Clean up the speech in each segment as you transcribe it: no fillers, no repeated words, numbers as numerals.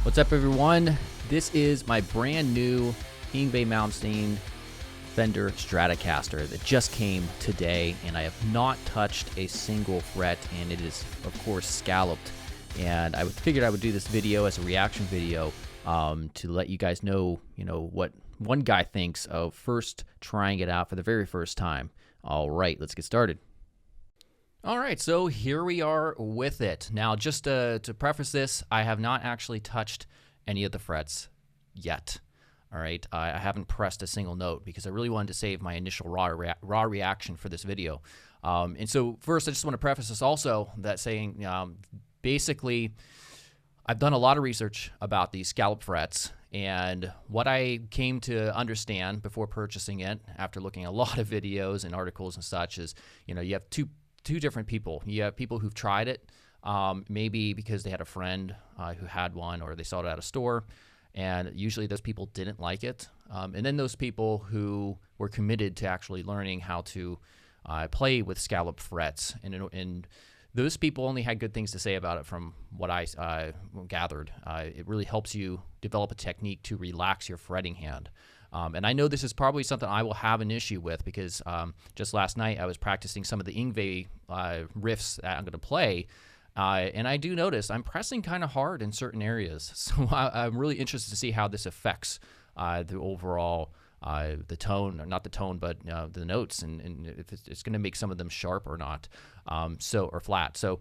What's up, everyone? This is my brand new Yngwie Malmsteen Fender Stratocaster that just came today, and I have not touched a single fret, and it is, of course, scalloped. And I figured I would do this video as a reaction video to let you guys know, what one guy thinks of first trying it out for the very first time. All right, let's get started. All right, so here we are with it. Now, just to preface this, I have not actually touched any of the frets yet. All right, I haven't pressed a single note because I really wanted to save my initial raw reaction for this video. And so first, I just want to preface this also that saying, basically, I've done a lot of research about these scallop frets, and what I came to understand before purchasing it, after looking at a lot of videos and articles and such, is you have two different people. You have people who've tried it, maybe because they had a friend who had one, or they saw it at a store, and usually those people didn't like it. And then those people who were committed to actually learning how to play with scallop frets, and those people only had good things to say about it from what I gathered. It really helps you develop a technique to relax your fretting hand. And I know this is probably something I will have an issue with because just last night I was practicing some of the Yngwie riffs that I'm going to play, and I do notice I'm pressing kind of hard in certain areas. So I'm really interested to see how this affects the overall the tone, or not the tone, but the notes, and if it's going to make some of them sharp or not, or flat. So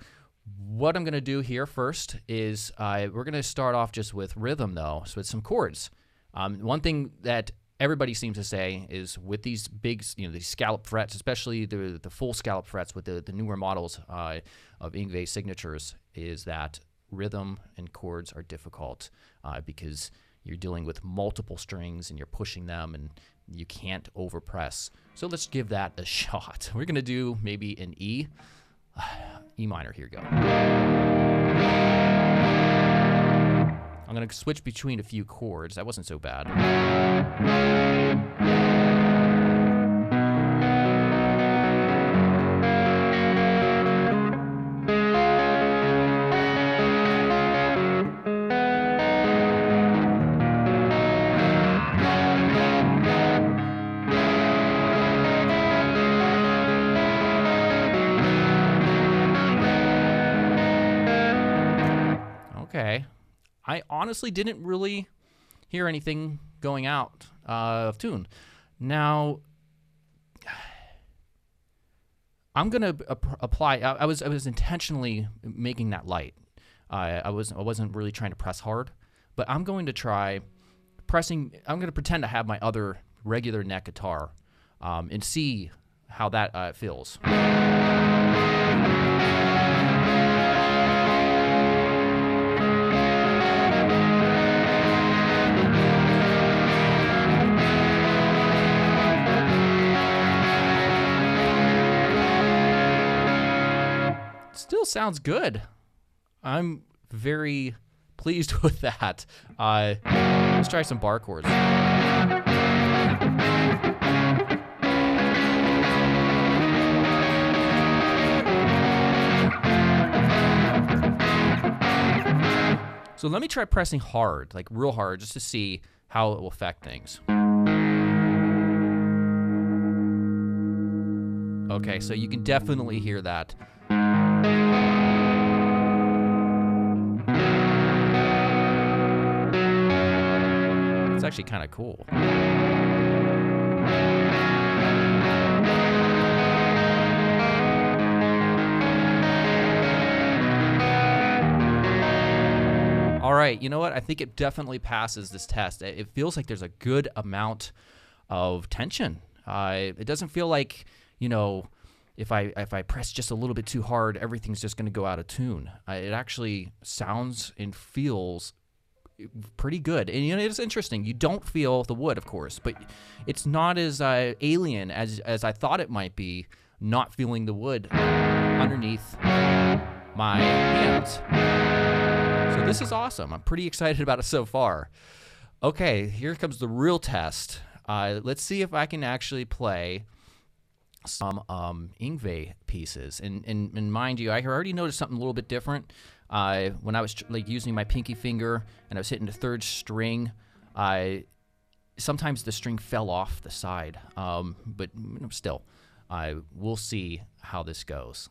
what I'm going to do here first is we're going to start off just with rhythm, though, so with some chords. One thing that everybody seems to say is with these big, these scallop frets, especially the full scallop frets with the newer models of Yngwie signatures, is that rhythm and chords are difficult because you're dealing with multiple strings and you're pushing them and you can't overpress. So let's give that a shot. We're going to do maybe an E minor. Here we go. I'm going to switch between a few chords. That wasn't so bad. Okay. I honestly didn't really hear anything going out of tune. Now, I'm gonna apply. I was intentionally making that light. I wasn't really trying to press hard, but I'm going to try pressing. I'm going to pretend to have my other regular neck guitar and see how that feels. Still sounds good. I'm very pleased with that. Let's try some bar chords. So let me try pressing hard, like real hard, just to see how it will affect things. Okay, so you can definitely hear that. It's actually kind of cool. All right, you know what? I think it definitely passes this test. It feels like there's a good amount of tension. It doesn't feel like, if I press just a little bit too hard, everything's just going to go out of tune. It actually sounds and feels pretty good. And it's interesting. You don't feel the wood, of course, but it's not as alien as I thought it might be, not feeling the wood underneath my hands. So this is awesome. I'm pretty excited about it so far. Okay, here comes the real test. Let's see if I can actually play some Yngwie pieces. And mind you, I already noticed something a little bit different. when I was like using my pinky finger and I was hitting the third string, sometimes the string fell off the side. But still, we'll see how this goes.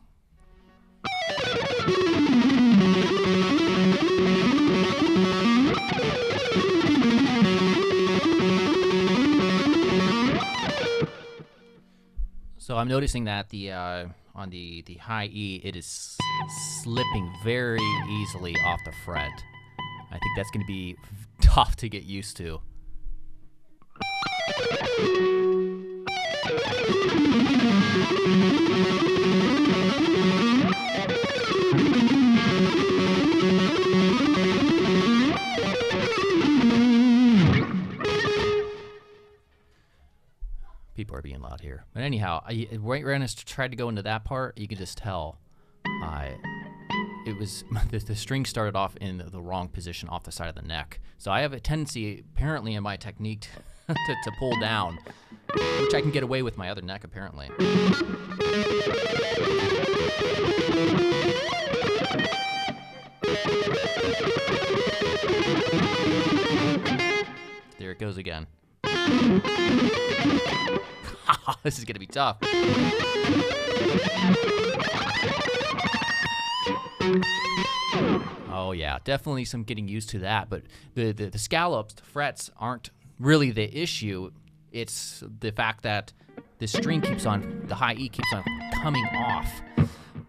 So I'm noticing that on the high E, it is slipping very easily off the fret. I think that's going to be tough to get used to. People are being loud here. But anyhow, right when I tried to go into that part, you can just tell it was the string started off in the wrong position off the side of the neck. So I have a tendency, apparently, in my technique to pull down, which I can get away with my other neck, apparently. There it goes again. This is going to be tough. Oh yeah, definitely some getting used to that, but the scalloped frets aren't really the issue. It's the fact that the string keeps on, the high E keeps on coming off.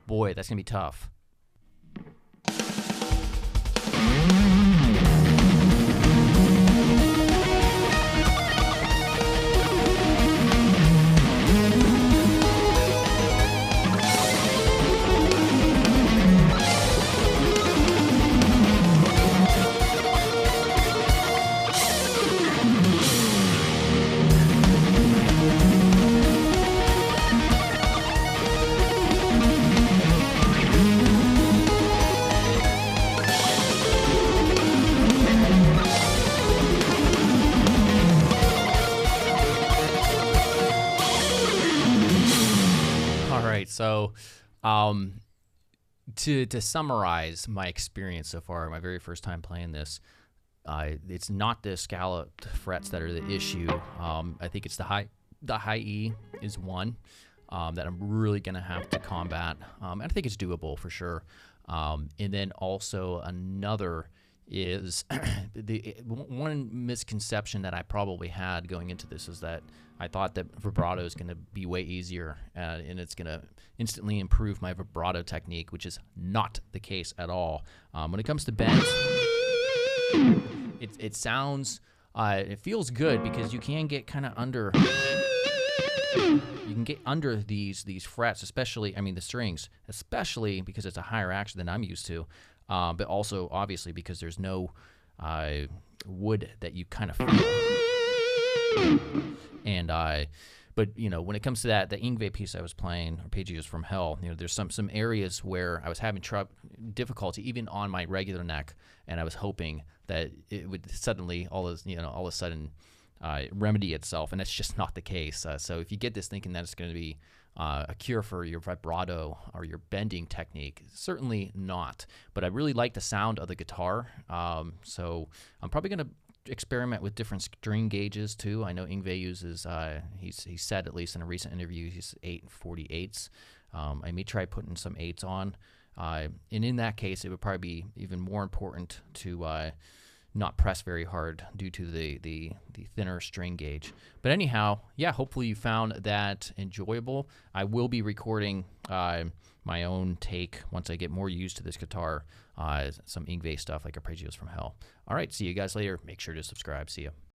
Boy, that's going to be tough. So, to summarize my experience so far, my very first time playing this, it's not the scalloped frets that are the issue. I think it's the high E is one that I'm really gonna have to combat. And I think it's doable for sure. And then also another is the one misconception that I probably had going into this is that I thought that vibrato is going to be way easier and it's going to instantly improve my vibrato technique, which is not the case at all. When it comes to bends, it sounds, it feels good because you can get kind of under. You can get under these frets, especially, I mean, the strings, especially because it's a higher action than I'm used to. But also, obviously, because there's no wood that you kind of feel. And, but, you know, when it comes to that, the Yngwie piece I was playing, Arpeggios from Hell, you know, there's some areas where I was having difficulty even on my regular neck, and I was hoping that it would suddenly, all of a sudden, remedy itself, and that's just not the case. So if you get this thinking that it's going to be a cure for your vibrato or your bending technique, certainly not. But I really like the sound of the guitar, so I'm probably going to experiment with different string gauges too. I know Yngwie uses, he said at least in a recent interview, he's 8/48. I may try putting some 8s on, and in that case, it would probably be even more important to not press very hard due to the thinner string gauge. But anyhow, yeah, hopefully you found that enjoyable. I will be recording my own take once I get more used to this guitar, some Yngwie stuff like Arpeggios from Hell. All right, see you guys later. Make sure to subscribe. See ya.